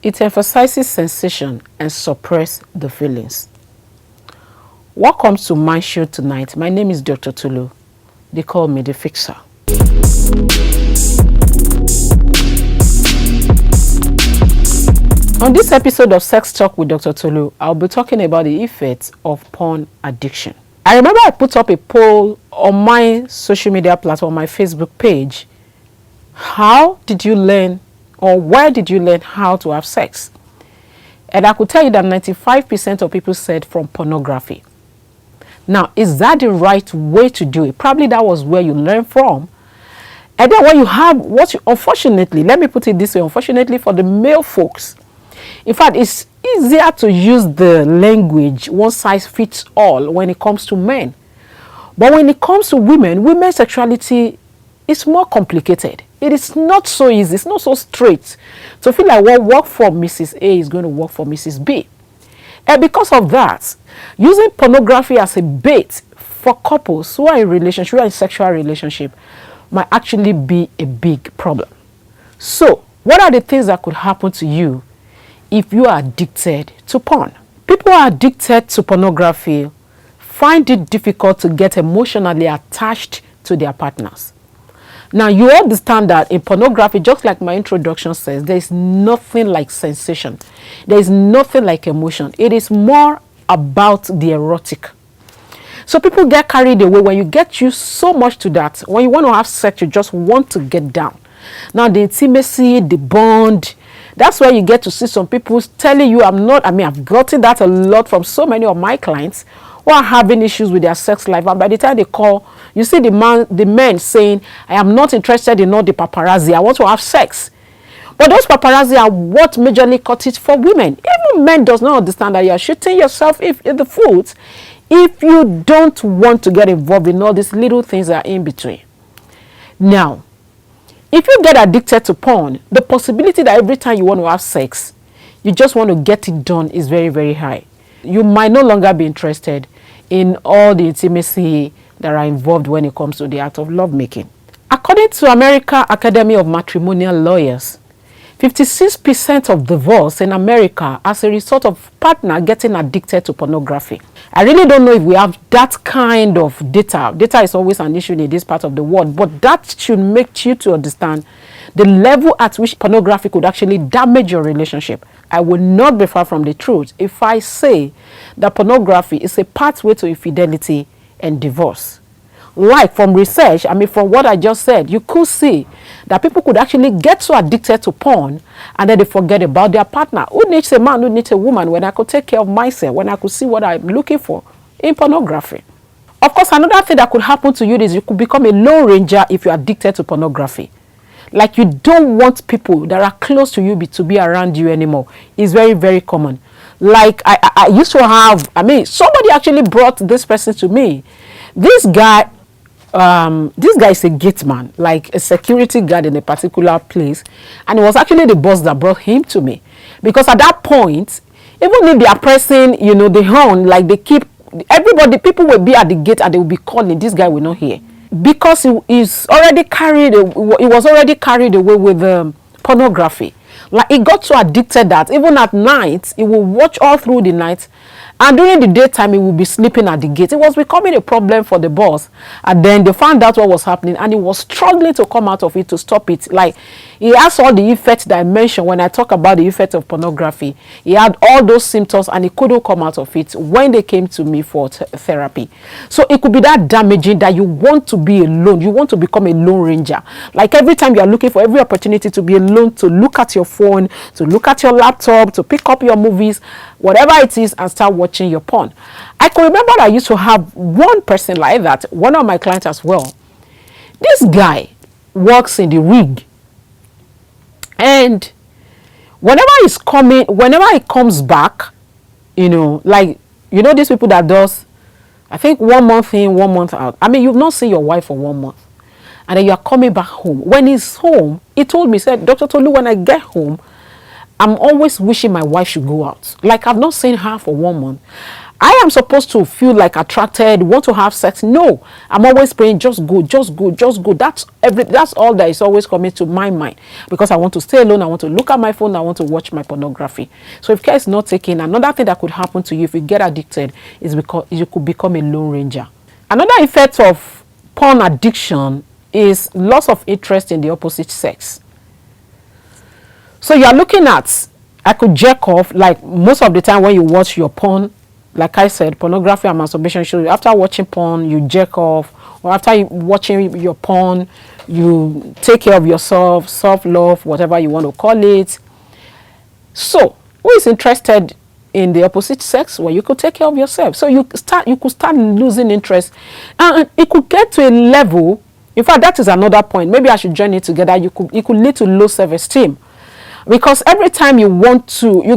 It emphasizes sensation and suppress the feelings. Welcome to my show tonight. My name is Dr. Tolu. They call me the Fixer. On this episode of Sex Talk with Dr. Tolu, I'll be talking about the effects of porn addiction. I remember I put up a poll on my social media platform, my Facebook page. How did you learn, or where did you learn how to have sex? And I could tell you that 95% of people said from pornography. Now, is that the right way to do it? Probably that was where you learned from. And then when you have unfortunately, let me put it this way, unfortunately for the male folks, in fact, it's easier to use the language one size fits all when it comes to men. But when it comes to women, women's sexuality is more complicated. It is not so easy. It's not so straight. To feel like what worked for Mrs. A is going to work for Mrs. B. And because of that, using pornography as a bait for couples who are in relationship, who are in sexual relationship, might actually be a big problem. So, what are the things that could happen to you if you are addicted to porn? People who are addicted to pornography find it difficult to get emotionally attached to their partners. Now, you understand that in pornography, just like my introduction says, there is nothing like sensation. There is nothing like emotion. It is more about the erotic. So people get carried away. When you get used so much to that, when you want to have sex, you just want to get down. Now, the intimacy, the bond, that's where you get to see some people telling you, I've gotten that a lot from so many of my clients who are having issues with their sex life. And by the time they call, you see the men saying, I am not interested in all the paparazzi. I want to have sex. But those paparazzi are what majorly cut it for women. Even men does not understand that you are shooting yourself in the foot if you don't want to get involved in all these little things that are in between. Now, if you get addicted to porn, the possibility that every time you want to have sex, you just want to get it done is very, very high. You might no longer be interested in all the intimacy that are involved when it comes to the act of lovemaking. According to American Academy of Matrimonial Lawyers, 56% of divorce in America as a result of partner getting addicted to pornography. I really don't know if we have that kind of data. Data is always an issue in this part of the world, but that should make you to understand the level at which pornography could actually damage your relationship. I will not be far from the truth if I say that pornography is a pathway to infidelity and divorce. Like from research, from what I just said, you could see that people could actually get so addicted to porn and then they forget about their partner. Who needs a man? Who needs a woman when I could take care of myself, when I could see what I'm looking for in pornography? Of course, another thing that could happen to you is you could become a lone ranger if you're addicted to pornography. Like you don't want people that are close to you to be around you anymore. It's very, very common. Like I used to have, somebody actually brought this person to me. This guy is a gate man, like a security guard in a particular place, and it was actually the boss that brought him to me, because at that point, even if they are pressing, the horn, like they keep people will be at the gate and they will be calling. This guy will not hear because he was already carried away with pornography. Like he got so addicted that even at night he will watch all through the night. And during the daytime, he would be sleeping at the gate. It was becoming a problem for the boss. And then they found out what was happening. And he was struggling to come out of it, to stop it. Like, he has all the effects that I mentioned when I talk about the effect of pornography. He had all those symptoms and he couldn't come out of it when they came to me for therapy. So it could be that damaging that you want to be alone. You want to become a lone ranger. Like every time you are looking for every opportunity to be alone, to look at your phone, to look at your laptop, to pick up your movies, whatever it is, and start watching your porn. I can remember I used to have one person like that, one of my clients as well. This guy works in the rig, and whenever he comes back, these people that does, I think 1 month in, 1 month out. You've not seen your wife for 1 month, and then you are coming back home. When he's home, he told me, said, Dr. Tolu, when I get home, I'm always wishing my wife should go out. Like I've not seen her for 1 month. I am supposed to feel like attracted, want to have sex. No, I'm always praying, just go, just go, just go. That's all that is always coming to my mind, because I want to stay alone. I want to look at my phone. I want to watch my pornography. So if care is not taken, another thing that could happen to you if you get addicted is because you could become a lone ranger. Another effect of porn addiction is loss of interest in the opposite sex. So you're looking at, I could jerk off, like most of the time when you watch your porn, like I said, pornography and masturbation shows, after watching porn, you jerk off, or after watching your porn, you take care of yourself, self-love, whatever you want to call it. So, who is interested in the opposite sex? Well, you could take care of yourself. So you could start losing interest, and it could get to a level. In fact, that is another point. Maybe I should join it together. It could lead to low self-esteem. Because every time you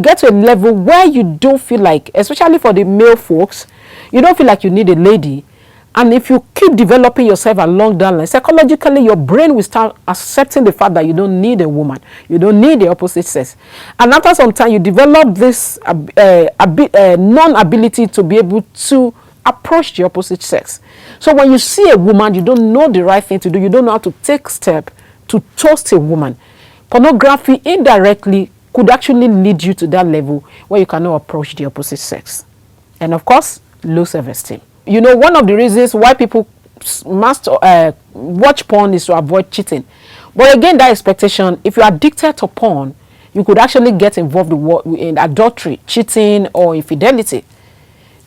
get to a level where you don't feel like, especially for the male folks, you don't feel like you need a lady. And if you keep developing yourself along that line, psychologically, your brain will start accepting the fact that you don't need a woman. You don't need the opposite sex. And after some time, you develop this non-ability to be able to approach the opposite sex. So when you see a woman, you don't know the right thing to do. You don't know how to take step to toast a woman. Pornography indirectly could actually lead you to that level where you cannot approach the opposite sex. And of course, low self-esteem. You know, one of the reasons why people must watch porn is to avoid cheating. But again, that expectation, if you're addicted to porn, you could actually get involved in adultery, cheating, or infidelity.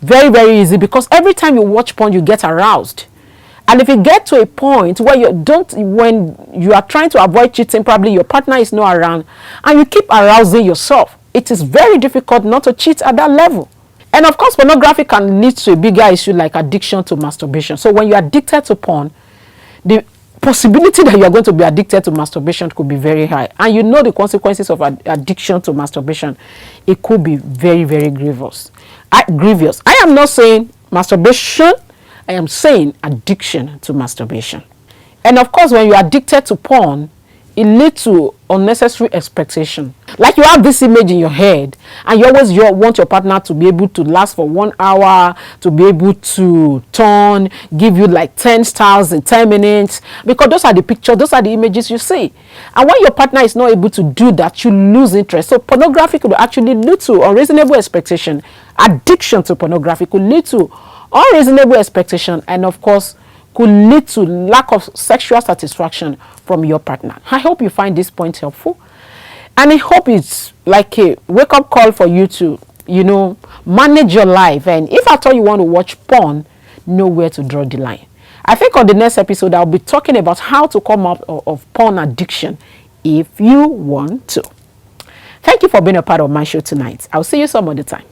Very, very easy, because every time you watch porn, you get aroused. And if you get to a point where when you are trying to avoid cheating, probably your partner is not around, and you keep arousing yourself, it is very difficult not to cheat at that level. And of course, pornography can lead to a bigger issue like addiction to masturbation. So when you're addicted to porn, the possibility that you're going to be addicted to masturbation could be very high. And you know the consequences of addiction to masturbation. It could be very, very grievous. I am not saying masturbation. I am saying addiction to masturbation. And of course, when you're addicted to porn, it leads to unnecessary expectation. Like you have this image in your head, and you always want your partner to be able to last for 1 hour, to be able to give you like 10 stars in 10 minutes, because those are the pictures, those are the images you see. And when your partner is not able to do that, you lose interest. So pornography could actually lead to unreasonable expectation. Addiction to pornography could lead to unreasonable expectation, and of course could lead to lack of sexual satisfaction from your partner. I hope you find this point helpful, and I hope it's like a wake-up call for you to, manage your life. And if at all you want to watch porn, know where to draw the line. I think on the next episode I'll be talking about how to come out of porn addiction if you want to. Thank you for being a part of my show tonight. I'll see you some other time.